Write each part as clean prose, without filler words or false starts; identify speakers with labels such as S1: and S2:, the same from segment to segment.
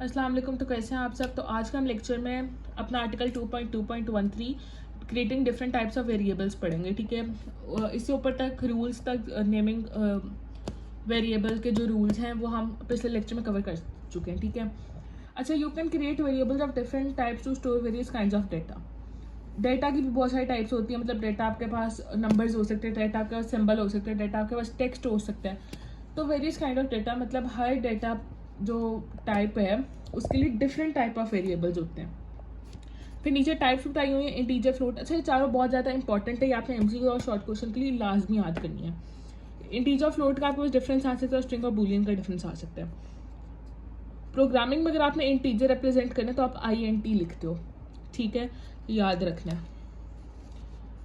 S1: अस्सलाम वालेकुम। तो कैसे हैं आप सब। तो आज का हम लेक्चर में अपना article 2.2.13 creating different types of variables पढ़ेंगे। ठीक है, इससे ऊपर तक रूल्स तक नेमिंग वेरिएबल के जो रूल्स हैं वो हम पिछले लेक्चर में कवर कर चुके हैं। ठीक है, अच्छा, you can create variables of different types to store various kind of data. Data की भी बहुत सारी टाइप्स होती है, मतलब डेटा आपके पास नंबर्स हो सकते हैं, डेटा आपके पास सिंबल हो सकते हैं, डेटा आपके पास टेक्स्ट हो सकता है। तो वेरियस काइंड ऑफ डेटा मतलब हर डेटा जो टाइप है उसके लिए डिफरेंट टाइप ऑफ वेरिएबल्स होते हैं। फिर नीचे टाइप्स बताई हुई है, इंटीजर, फ्लोट। अच्छा, ये चारों बहुत ज़्यादा इंपॉर्टेंट है, ये आपने एमसीक्यू और शॉर्ट क्वेश्चन के लिए लाजमी याद करनी है। इंटीजर फ्लोट का आपके पास डिफरेंस आ सकता है, स्ट्रिंग और बूलियन का डिफरेंस आ सकता है। प्रोग्रामिंग में अगर आपने इंटीजर रिप्रेजेंट करना है तो आप INT लिखते हो। ठीक है, याद रखना है।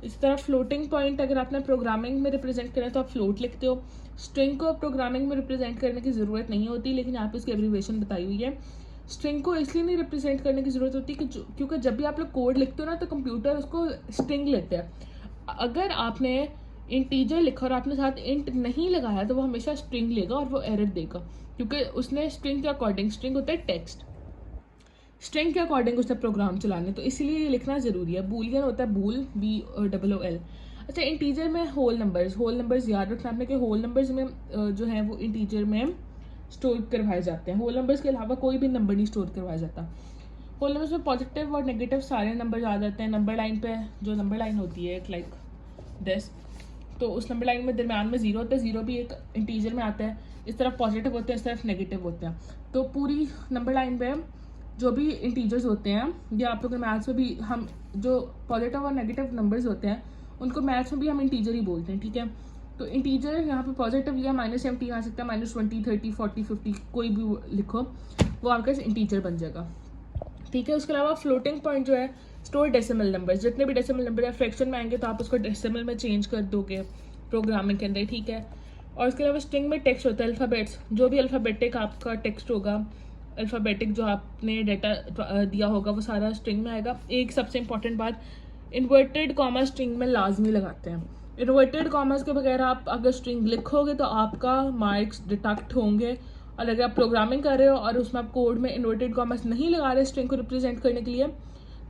S1: इसी तरह फ्लोटिंग पॉइंट अगर आपने प्रोग्रामिंग में रिप्रेजेंट करना है तो आप फ्लोट लिखते हो। स्ट्रिंग को प्रोग्रामिंग में रिप्रेजेंट करने की ज़रूरत नहीं होती, लेकिन यहाँ पे इसकी एब्रीविएशन बताई हुई है। स्ट्रिंग को इसलिए नहीं रिप्रेजेंट करने की ज़रूरत होती कि क्योंकि जब भी आप लोग कोड लिखते हो ना तो कंप्यूटर उसको स्ट्रिंग लेते हैं। अगर आपने इंटीजर लिखा और आपने साथ इंट नहीं लगाया तो वो हमेशा स्ट्रिंग लेगा और वो एरर देगा, क्योंकि उसने स्ट्रिंग के अकॉर्डिंग, स्ट्रिंग होता है टेक्स्ट, स्ट्रिंग के अकॉर्डिंग उसने प्रोग्राम चलाने, तो इसीलिए ये लिखना ज़रूरी है। बूलियन होता है बूल, BOOL। अच्छा, इंटीजर में होल नंबर्स याद रखना आपने कि होल नंबर्स में जो है वो इंटीजर में स्टोर करवाए जाते हैं। होल नंबर्स के अलावा कोई भी नंबर नहीं स्टोर करवाया जाता। होल नंबर्स में पॉजिटिव और नेगेटिव सारे नंबर आ जाते हैं। नंबर लाइन पे जो नंबर लाइन होती है एक लाइक दिस, तो उस नंबर लाइन में दरम्यान में 0 होता है, 0 भी एक इंटीजर में आता है। इस तरफ पॉजिटिव होते हैं, इस तरफ नेगेटिव होते हैं। तो पूरी नंबर लाइन पे जो भी इंटीजर्स होते हैं, या आप लोग मैथ्स में भी हम जो पॉजिटिव और नेगेटिव नंबर्स होते हैं उनको मैथ्स में भी हम इंटीजर ही बोलते हैं। ठीक है, तो इंटीजर यहाँ पे पॉजिटिव लिया -70 आ सकता है, -20, 30, 40, 50 कोई भी लिखो, वो आपका इंटीजर बन जाएगा। ठीक है, उसके अलावा फ्लोटिंग पॉइंट जो है स्टोर डेसिमल नंबर, जितने भी डेसिमल नंबर या फ्रैक्शन में आएंगे तो आप उसको डेसिमल में चेंज कर दोगे प्रोग्रामिंग के अंदर। ठीक है, और उसके अलावा स्ट्रिंग में टेक्स्ट होता है, अल्फ़ाबेट्स, जो भी अल्फ़ाबेटिक आपका टेक्स्ट होगा, अल्फ़ाबेटिक जो आपने डाटा दिया होगा वो सारा स्ट्रिंग में आएगा। एक सबसे इंपॉर्टेंट बात, इन्वर्टेड कॉमा स्ट्रिंग में लाजमी लगाते हैं। इन्वर्टेड कॉमर्स के बगैर आप अगर स्ट्रिंग लिखोगे तो आपका मार्क्स डिडक्ट होंगे, और अगर आप प्रोग्रामिंग कर रहे हो और उसमें आप कोड में इन्वर्टेड कॉमर्स नहीं लगा रहे स्ट्रिंग को रिप्रेजेंट करने के लिए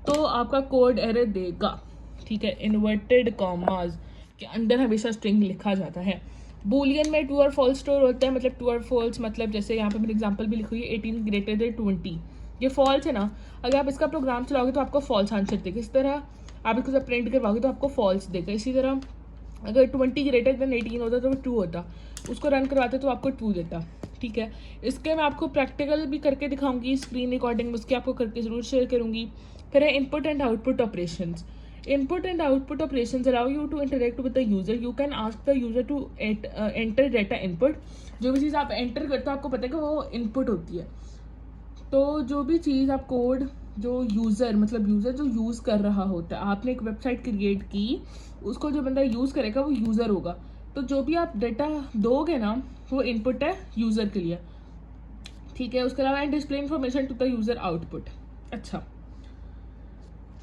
S1: तो आपका कोड एरर देगा। ठीक है, इन्वर्टेड कॉमर्स के अंदर हमेशा स्ट्रिंग लिखा जाता है। बूलियन में ट्रू और फॉल्स स्टोर होता है, मतलब ट्रू और फॉल्स, मतलब जैसे यहाँ पे मैंने एग्जांपल भी लिखी हुई है 18 ग्रेटर देन 20, ये फॉल्स है ना, अगर आप इसका प्रोग्राम चलाओगे तो आपको फॉल्स आंसर देगा। इस तरह आप इसको जब प्रिंट करवाओगे तो आपको फॉल्स देगा। इसी तरह अगर 20 ग्रेटर देन 18 होता तो वो ट्रू होता, उसको रन करवाते तो आपको ट्रू देता। ठीक है, इसके मैं आपको प्रैक्टिकल भी करके दिखाऊंगी स्क्रीन रिकॉर्डिंग में, उसके आपको करके ज़रूर शेयर करूंगी। फिर है input and output operations. Input and output operations allow you to interact with the user. You can ask the user to enter data input. जो भी चीज़ आप एंटर करते हो आपको पता है कि वो इनपुट होती है। तो जो भी चीज़ आप कोड, जो यूज़र मतलब यूज़र जो यूज़ कर रहा होता है, आपने एक वेबसाइट क्रिएट की, उसको जो बंदा यूज़ करेगा वो यूज़र होगा। तो जो भी आप डेटा दोगे ना वो इनपुट है यूज़र के लिए। ठीक है, उसके अलावा and display information to the user output. अच्छा,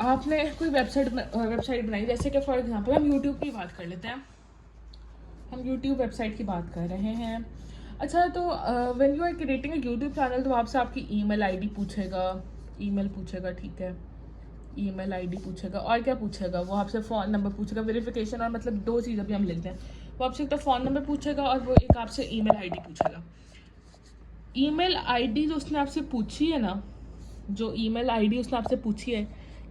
S1: आपने कोई वेबसाइट बनाई, जैसे कि फॉर एग्जांपल हम यूट्यूब की बात कर लेते हैं, हम यूट्यूब वेबसाइट की बात कर रहे हैं। अच्छा, तो when you are creating a YouTube channel तो आपसे आपकी ईमेल आईडी पूछेगा, ईमेल पूछेगा। ठीक है, ईमेल आईडी पूछेगा, और क्या पूछेगा, वो आपसे फ़ोन नंबर पूछेगा, वेरिफिकेशन, और मतलब दो चीज़ अभी हम लिखते हैं। वो आपसे एक तो फ़ोन नंबर पूछेगा और वो एक आपसे ईमेल आईडी पूछेगा। ईमेल आईडी जो उसने आपसे पूछी है ना, जो ईमेल आईडी उसने आपसे पूछी है,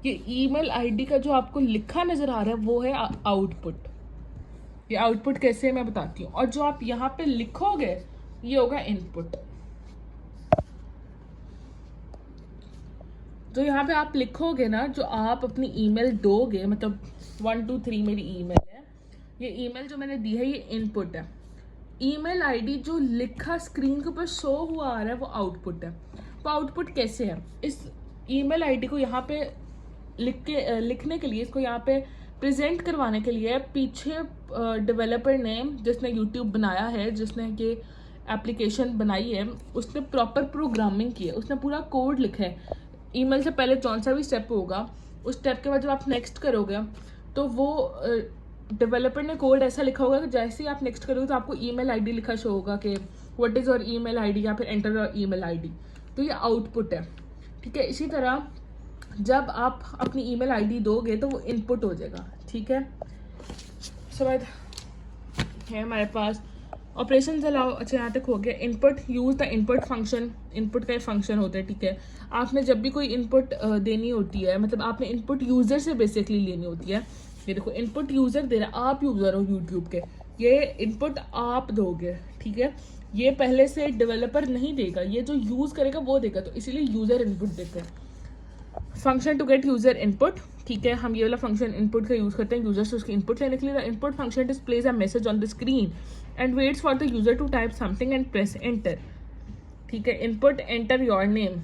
S1: ये ईमेल आईडी का जो आपको लिखा नज़र आ रहा है वो है आउटपुट। ये आउटपुट कैसे है मैं बताती हूँ। और जो आप यहाँ पे लिखोगे ये होगा इनपुट। जो यहाँ पे आप लिखोगे ना, जो आप अपनी ईमेल दोगे, मतलब 1 2 3 मेरी ईमेल है, ये ईमेल जो मैंने दी है ये इनपुट है। ईमेल आईडी जो लिखा स्क्रीन के ऊपर शो हुआ आ रहा है वो आउटपुट है। तो आउटपुट कैसे है, इस ईमेल आईडी को यहाँ पे लिखने के लिए, इसको यहाँ पे प्रेजेंट करवाने के लिए पीछे डेवलपर ने, जिसने यूट्यूब बनाया है, जिसने ये एप्लीकेशन बनाई है, उसने प्रॉपर प्रोग्रामिंग की है, उसने पूरा कोड लिखा है। ईमेल से पहले कौन सा भी स्टेप होगा, उस स्टेप के बाद जब आप नेक्स्ट करोगे तो वो डेवलपर ने कोड ऐसा लिखा होगा कि जैसे ही आप नेक्स्ट करोगे तो आपको ईमेल आईडी लिखा शो होगा कि what is your email ID, या फिर एंटर योर ईमेल आईडी। तो ये आउटपुट है, ठीक है। इसी तरह जब आप अपनी ईमेल आईडी दोगे तो वो इनपुट हो जाएगा, ठीक है। उसके बाद है हमारे पास ऑपरेशन अलाउ, अच्छा यहाँ तक हो गया। Input, use the input function, input का फंक्शन होता है, ठीक है। आपने जब भी कोई इनपुट देनी होती है, मतलब आपने इनपुट यूज़र से बेसिकली लेनी होती है। ये देखो इनपुट यूज़र दे रहा है, आप यूज़र हो यूट्यूब के, ये इनपुट आप दोगे, ठीक है। ये पहले से डेवलपर नहीं देगा, ये जो यूज़ करेगा वो देगा, तो इसीलिए यूज़र इनपुट देते हैं। Function to get user input, ठीक है। हम ये वाला फंक्शन इनपुट का यूज करते हैं यूजर से उसकी इनपुट लेने के लिए। Input function displays a message on the screen and waits for the user to type something and press enter, ठीक है। इनपुट एंटर योर नेम,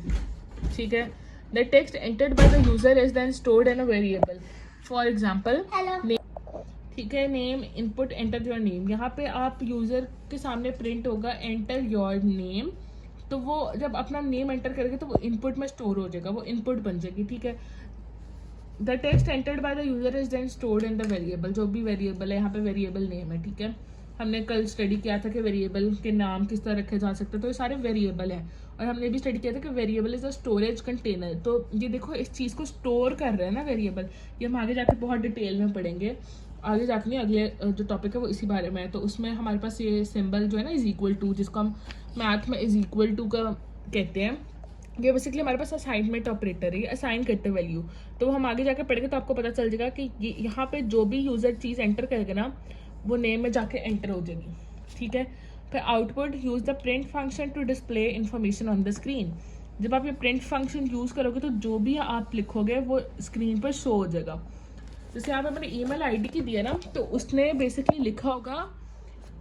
S1: ठीक है। The text entered by the user is then stored in a variable, for example ठीक है। Name, input enter your name, यहाँ पे आप user के सामने प्रिंट होगा एंटर योर नेम, तो वो जब अपना नेम एंटर करेगा तो वो इनपुट में स्टोर हो जाएगा, वो इनपुट बन जाएगी, ठीक है। The text entered by the user is then stored in the variable, जो भी वेरिएबल है, यहाँ पे वेरिएबल नेम है, ठीक है। हमने कल स्टडी किया था कि वेरिएबल के नाम किस तरह रखे जा सकते हैं, तो ये सारे वेरिएबल हैं। और हमने भी स्टडी किया था कि variable is a storage container, तो ये देखो इस चीज़ को स्टोर कर रहे हैं ना वेरिएबल, ये हम आगे जाके बहुत डिटेल में पढ़ेंगे, आगे जाके नहीं, अगले जो टॉपिक है वो इसी बारे में है। तो उसमें हमारे पास ये सिंबल जो है ना इज इक्वल टू, जिसको हम मैथ में इज इक्वल टू का कहते हैं, ये बेसिकली हमारे पास असाइनमेंट ऑपरेटर है, असाइन करते वैल्यू। तो हम आगे जाके पढ़ेंगे तो आपको पता चल जाएगा कि यहाँ पे जो भी यूजर चीज़ एंटर करेगा ना वो नेम में जाके एंटर हो जाएगी, ठीक है। फिर output, use the print function to display information on the screen. जब आप ये प्रिंट फंक्शन यूज करोगे तो जो भी आप लिखोगे वो स्क्रीन पर शो हो जाएगा। जैसे यहाँ पे मैंने ईमेल आईडी की दिया ना, तो उसने बेसिकली लिखा होगा,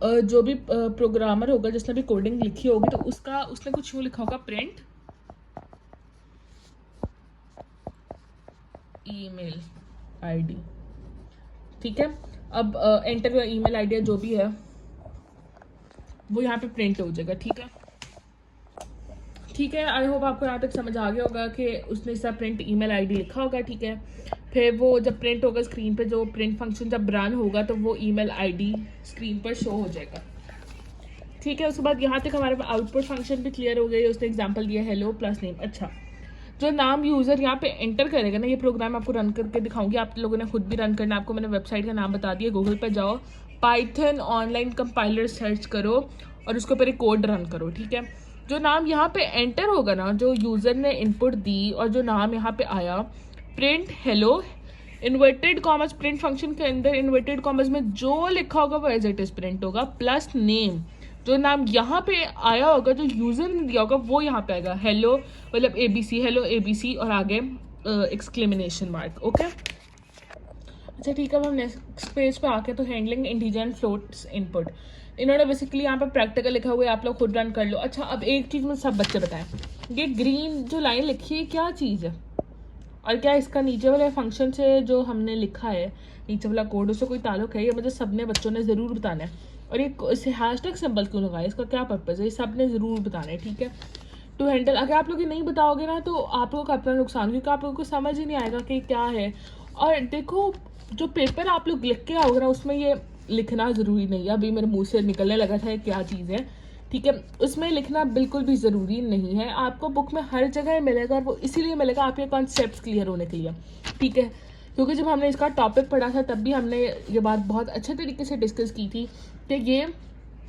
S1: जो भी प्रोग्रामर होगा जिसने भी कोडिंग लिखी होगी तो उसने कुछ यूँ लिखा होगा, प्रिंट ईमेल आईडी, ठीक है। अब एंटर ईमेल आईडी जो भी है वो यहाँ पे प्रिंट हो जाएगा, ठीक है, ठीक है। आई होप आपको यहाँ तक समझ आ गया होगा कि उसने इसका प्रिंट ईमेल आईडी लिखा होगा, ठीक है। फिर वो जब प्रिंट होगा स्क्रीन पे, जो प्रिंट फंक्शन जब रन होगा तो वो ईमेल आईडी स्क्रीन पर शो हो जाएगा, ठीक है। उसके बाद यहाँ तक हमारे पास आउटपुट फंक्शन भी क्लियर हो गई, उसने एग्जांपल दिया हेलो प्लस नेम। अच्छा, जो नाम यूज़र यहाँ पे एंटर करेगा ना, ये प्रोग्राम आपको रन करके दिखाऊंगी, आप लोगों ने खुद भी रन करना। आपको मैंने वेबसाइट का नाम बता दिया, गूगल पर जाओ, पाइथन ऑनलाइन कंपाइलर सर्च करो और उसके ऊपर एक कोड रन करो, ठीक है। जो नाम यहाँ पे एंटर होगा ना, जो यूज़र ने इनपुट दी और जो नाम यहाँ पे आया, print hello, inverted commas, print function के अंदर इन्वर्टेड कॉमर्स में जो लिखा होगा वो एज इट इज प्रिंट होगा, प्लस नेम, जो नाम यहाँ पे आया होगा, जो यूज़र ने दिया होगा वो यहाँ पे आएगा, हेलो मतलब ABC, हेलो ABC और आगे एक्सक्लेमेशन मार्क, ओके। अच्छा ठीक है, अब हम नेक्स्ट पेज पे आके तो handling integer and floats input, इन्होंने बेसिकली यहाँ पे प्रैक्टिकल लिखा हुआ है, आप लोग खुद रन कर लो। अच्छा, अब एक चीज़ मुझे सब बच्चे बताएं, ये ग्रीन जो लाइन लिखी है क्या चीज़ है, और क्या इसका नीचे वाले फंक्शन से जो हमने लिखा है, नीचे वाला कोड, उससे कोई ताल्लुक है? ये मुझे सबने बच्चों ने ज़रूर बताना है। और ये इसे हैशटैग सिंबल क्यों लगाया, इसका क्या पर्पज़ है, ये सब ने ज़रूर बताना है, ठीक है। टू हैंडल, अगर आप लोग ये नहीं बताओगे ना तो आप लोगों का अपना नुकसान, क्योंकि आप लोगों को समझ ही नहीं आएगा कि क्या है। और देखो, जो पेपर आप लोग लिख के आओगे ना उसमें ये लिखना ज़रूरी नहीं है, अभी मेरे मुँह से निकलने लगा था क्या चीज़ है, ठीक है। उसमें लिखना बिल्कुल भी ज़रूरी नहीं है, आपको बुक में हर जगह मिलेगा, और वो इसीलिए मिलेगा आपके कॉन्सेप्ट्स क्लियर होने के लिए, ठीक है। क्योंकि जब हमने इसका टॉपिक पढ़ा था तब भी हमने ये बात बहुत अच्छे तरीके से डिस्कस की थी कि ये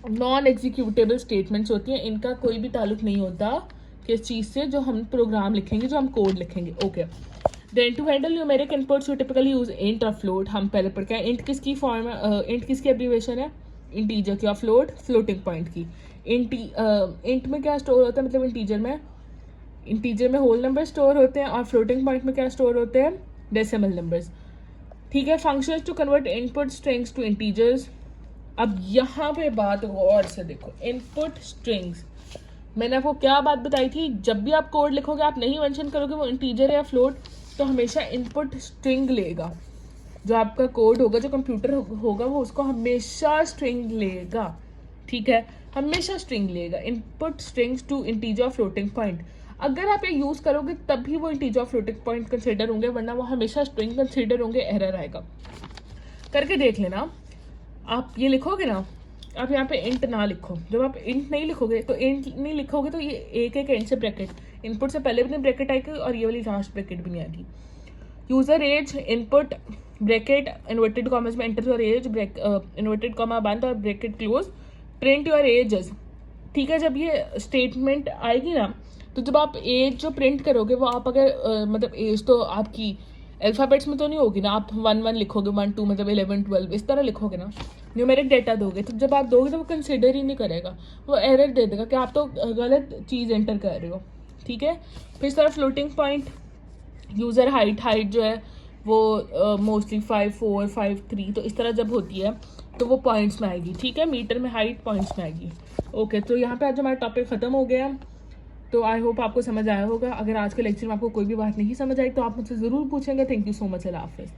S1: नॉन एग्जीक्यूटेबल स्टेटमेंट्स होती हैं, इनका कोई भी ताल्लुक नहीं होता किस चीज़ से, जो हम प्रोग्राम लिखेंगे, जो हम कोड लिखेंगे, okay. Then to handle numeric inputs you typically use int और फ्लोट, हम पहले पढ़ के आए। इंट किसकी फॉर्म है, इंट किसकी एब्रीवेशन है, इंटीजर की, और फ्लोट फ्लोटिंग पॉइंट की। इंट में क्या स्टोर होता है, मतलब इंटीजर में होल नंबर स्टोर होते हैं, और फ्लोटिंग पॉइंट में क्या स्टोर होते हैं, डेसिमल नंबर्स, ठीक है। Functions to convert input strings to integers. अब यहाँ पे बात गौर से देखो, इनपुट स्ट्रिंग्स, मैंने आपको क्या बात बताई थी, जब भी आप कोड लिखोगे आप नहीं मेंशन करोगे वो इंटीजर है या फ्लोट, तो हमेशा इनपुट स्ट्रिंग लेगा। जो आपका कोड होगा, जो कंप्यूटर होगा, वो उसको हमेशा स्ट्रिंग लेगा, ठीक है, हमेशा स्ट्रिंग लेगा। Input strings to integer floating point, अगर आप ये यूज़ करोगे तभी वो इंटीजर फ्लोटिंग पॉइंट कंसिडर होंगे, वरना वो हमेशा स्ट्रिंग कंसिडर होंगे, एरर आएगा। करके देख लेना, आप ये लिखोगे ना, आप यहाँ पे इंट ना लिखो। जब आप इंट नहीं लिखोगे तो इंट नहीं लिखोगे तो ये एक एक एंड से ब्रैकेट इनपुट से पहले भी नहीं ब्रैकेट आएगी और ये वाली लास्ट ब्रैकेट भी नहीं आएगी। User age input bracket inverted commas में enter your age inverted comma बंद और bracket close print your ages. ठीक है, जब ये स्टेटमेंट आएगी ना तो जब आप एज जो प्रिंट करोगे वो आप अगर मतलब एज तो आपकी अल्फ़ाबेट्स में तो नहीं होगी ना, आप 1 1 लिखोगे 1 2 मतलब 11 12 इस तरह लिखोगे ना, न्यूमेरिक डेटा दोगे तो जब आप दोगे तो वो कंसिडर ही नहीं करेगा, वो एरर दे देगा कि आप तो गलत चीज़ एंटर कर रहे हो। ठीक है, फिर इस तरह फ्लोटिंग पॉइंट यूज़र हाइट जो है वो मोस्टली 5 4 5 3 तो इस तरह जब होती है तो वो पॉइंट्स में आएगी। ठीक है, मीटर में हाइट पॉइंट्स में आएगी। ओके, तो यहाँ पे आज हमारा टॉपिक ख़त्म हो गया। तो आई होप आपको समझ आया होगा। अगर आज के लेक्चर में आपको कोई भी बात नहीं समझ आई तो आप मुझसे ज़रूर पूछेंगे। Thank you so much. अल्लाह हाफिज़।